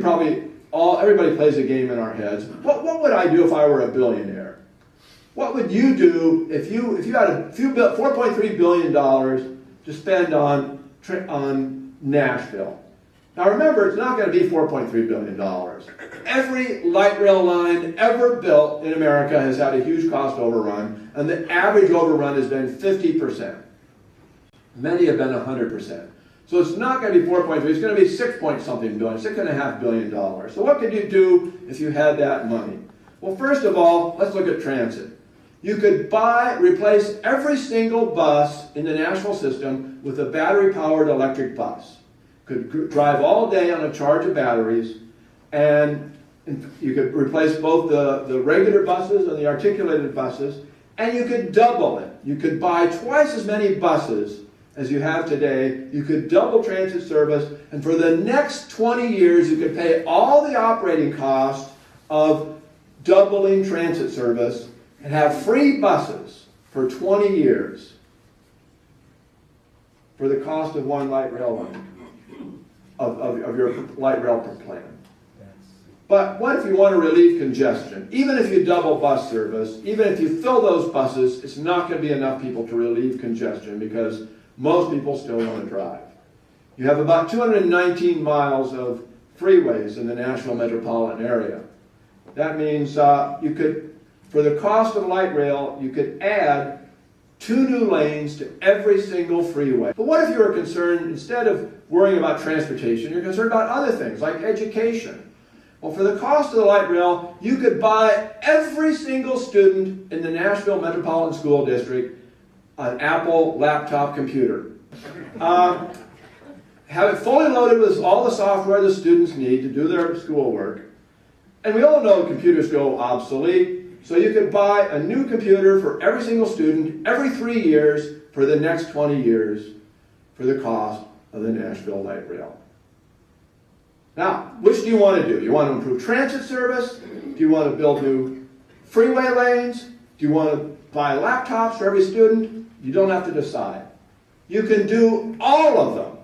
everybody plays a game in our heads. What would I do if I were a billionaire? What would you do if you had $4.3 billion to spend on Nashville? Now remember, it's not going to be $4.3 billion. Every light rail line ever built in America has had a huge cost overrun, and the average overrun has been 50%. Many have been 100%. So it's not going to be 4.3, it's going to be $6.something billion, $6.5 billion. So what could you do if you had that money? Well, first of all, let's look at transit. You could replace every single bus in the Nashville system with a battery-powered electric bus. Could drive all day on a charge of batteries, and you could replace both the regular buses and the articulated buses, and you could double it. You could buy twice as many buses as you have today. You could double transit service, and for the next 20 years you could pay all the operating costs of doubling transit service and have free buses for 20 years for the cost of one light rail line, of your light rail plan. But what if you want to relieve congestion? Even if you double bus service, even if you fill those buses, it's not going to be enough people to relieve congestion because most people still want to drive. You have about 219 miles of freeways in the Nashville metropolitan area. That means you could, for the cost of light rail, you could add 2 new lanes to every single freeway. But what if you were concerned, instead of worrying about transportation, you're concerned about other things like education? Well, for the cost of the light rail, you could buy every single student in the Nashville Metropolitan School District an Apple laptop computer. Have it fully loaded with all the software the students need to do their schoolwork. And we all know computers go obsolete. So you could buy a new computer for every single student every 3 years for the next 20 years for the cost of the Nashville light rail. Now, which do you want to do? Do you want to improve transit service? Do you want to build new freeway lanes? Do you want to buy laptops for every student? You don't have to decide. You can do all of them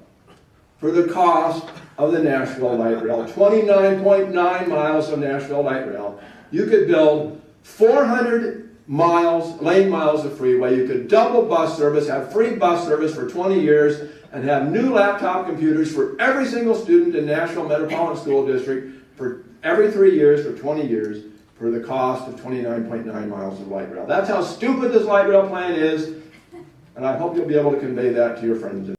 for the cost of the Nashville light rail. 29.9 miles of Nashville light rail. You could build 400 lane miles of freeway. You could double bus service, have free bus service for 20 years, and have new laptop computers for every single student in Nashville Metropolitan School District for every 3 years for 20 years for the cost of 29.9 miles of light rail. That's how stupid this light rail plan is, and I hope you'll be able to convey that to your friends.